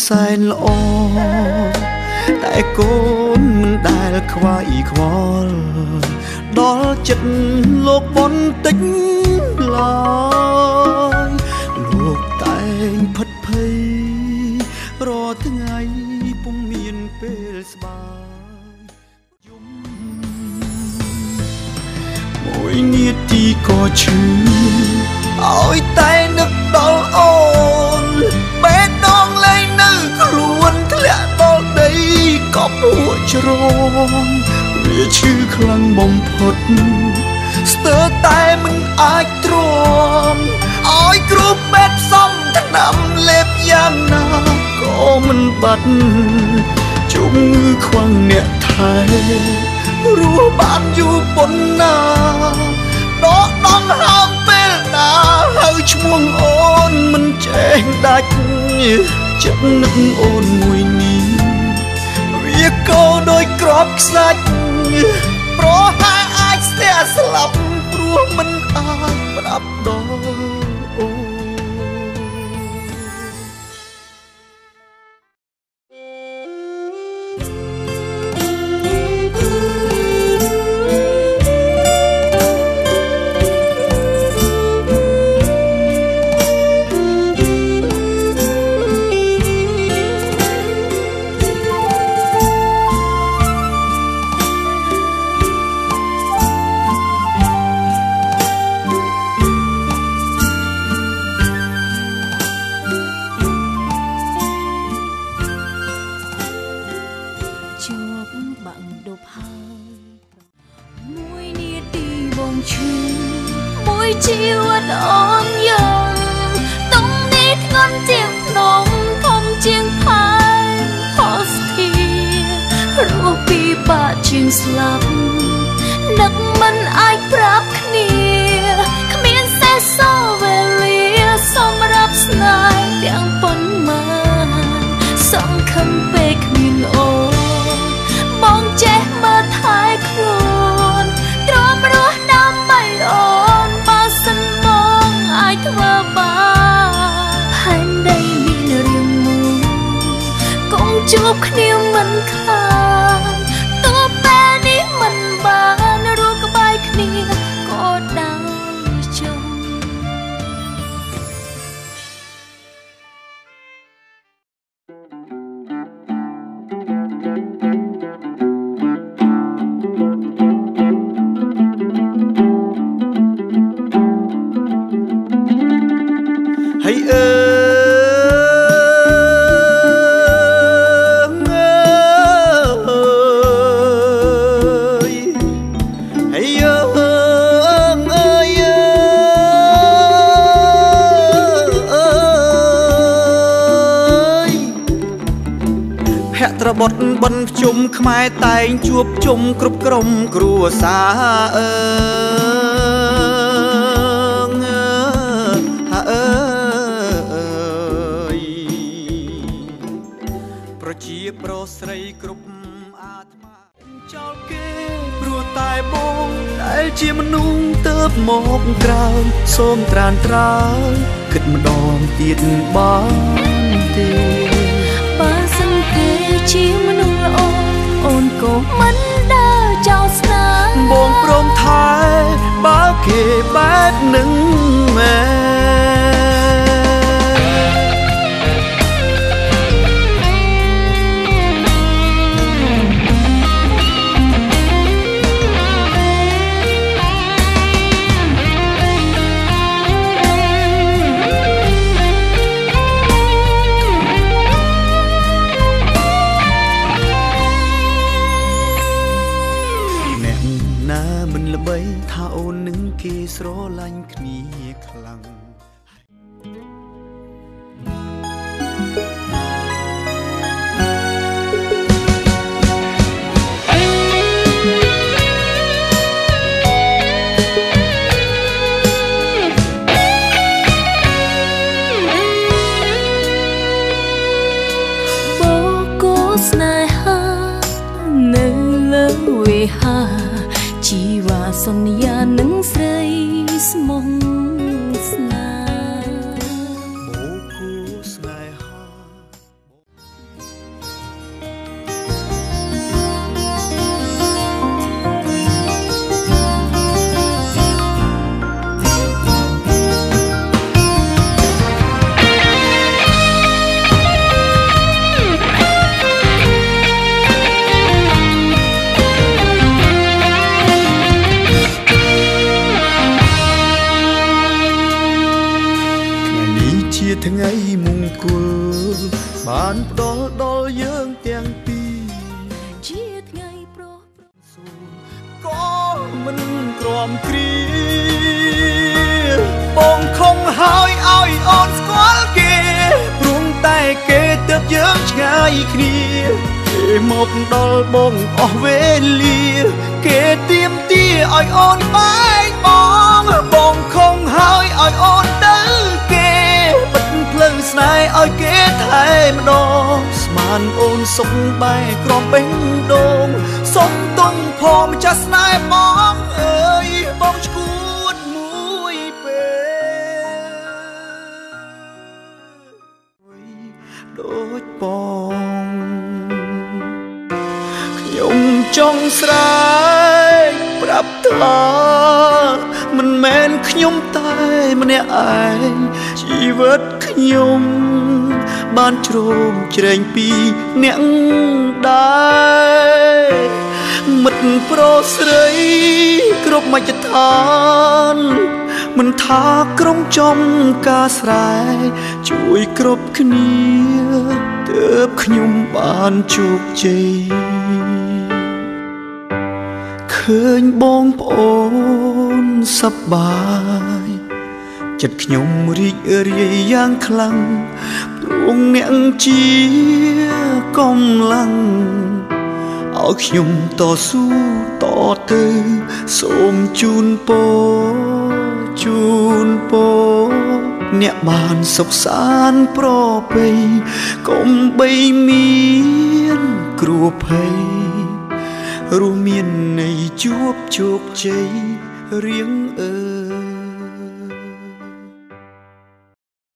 សែនល្អតែកូនមិនដែលខ្វាយខ្វល់ដល់ចិត្តលោកបន្តិចឡើយលោកតែងផិតភ័យរាល់ថ្ងៃពុំមានពេលស្បាយយំមួយនាទីក៏ឈឺឲ្យតែនឹកដល់អូនបេះដូងលែងនៅខ្លួនធ្លាក់ដល់ដីកប់ហួចជ្រងវាឈឺខ្លាំងបំផុតស្ទើរតែមិនអាចទ្រាំឲ្យគ្រូពេទ្យផ្សំថ្នាំលេបយ៉ាងណាក៏មិនបាត់ជំងឺខ្វាំងអ្នកថែរស់បានយូរប៉ុណ្ណាដកដង្ហើមពេលណាហើយឈ្មោះអូនមិនចេះដាច់ចិត្តនឹកអូនមួយនេះវាក៏ដូចក្របខ្សាច់ប្រហែលអាចស្ទះស្លាប់ព្រោះមិនអាចប្រាប់ដល់អូនមួយជីវិតអូនយ៉ាងតុងនេះធ្ងន់ជាងភ្នំធំជាងផែនផស្ទារស់ពីបាក់ជាងស្លាប់នឹកមិនអាចប្រាប់គ្នាគ្មានសេះសល់វេលាសម្រាប់ស្នេហ៍ទាំងប៉ុន្មានសង្ឃឹមពេកគ្មានអូនបងចេះមើលថែខ្លួនទ្រាំរស់ដើម្បីអូនបើសិនបងអាចធ្វើបានផែនដីមានរឿងមួយគង់ជួបគ្នាមិនខានទោះពេលនេះមិនបានរស់ក្បែរគ្នាក៏ដោយចង់ហើយអើភក្ត្របត់បិណ្ឌភ្ជុំខ្មែរតែងជួបជុំគ្រប់ក្រុមគ្រួសារប្រជាប្រុសស្រីគ្រប់អាត្មាចោលគេព្រោះតែបងដែលជាមនុស្សទៅមកក្រោយសូមត្រានត្រើយគិតម្ដងទៀតបានទេបើសិនគេជាមនុស្សល្អអូនក៏មិនដើរចោលស្នេហ៍បងព្រមថែបើគេបែបនឹងមែថាអូននឹងគេស្រឡាញ់គ្នាខ្លាំង ហាជីវ៉ាសន្យានឹងស្រីស្មោះស្នេហ៍បូកគូស្នេហាថ្ងៃមង្គលបានផ្ដល់ដល់យើងទាំងពីរជាថ្ងៃប្រោះក៏មិនក្រំគ្រាបងខំហើយឲ្យអូនស្គាល់គេព្រមតែគេទើបយើងឆ្ងាយគ្នាគេមកដល់បងអស់វេលាគេទៀមទាឲ្យអូនបែកបងខំហើយឲ្យអូនទៅគេផ្លូវស្នេហ៍ឲ្យគេថែម្ដងស្មានអូនសុខបែកក្រំបេះដូងសុំទុំផម្ចាស់ស្នេហ៍បងអើយបងឈួតមួយពេលដូចបងខ្ញុំចង់ស្រែកប្រាប់ថាមិនមែនខ្ញុំតែម្នាក់ឯងជីវិតខ្ញុំបានជ្រោមជ្រែងពីអ្នកដែរមិត្តប្រុសស្រីគ្រប់មជ្ឈដ្ឋានមិនថាក្រុមចំការស្រែជួយគ្រប់គ្នាទើបខ្ញុំបានជោគជ័យឃើញបងប្អូនសប្បាយចិត្តខ្ញុំរីករាយយ៉ាងខ្លាំងព្រោះអ្នកជាកម្លាំងឲ្យខ្ញុំតស៊ូតទៅសូមជូនពរអ្នកបានសុខសាន្តប្រពៃកុំបីមានគ្រោះភ័យរួមមាននៃជួបជោគជ័យរៀង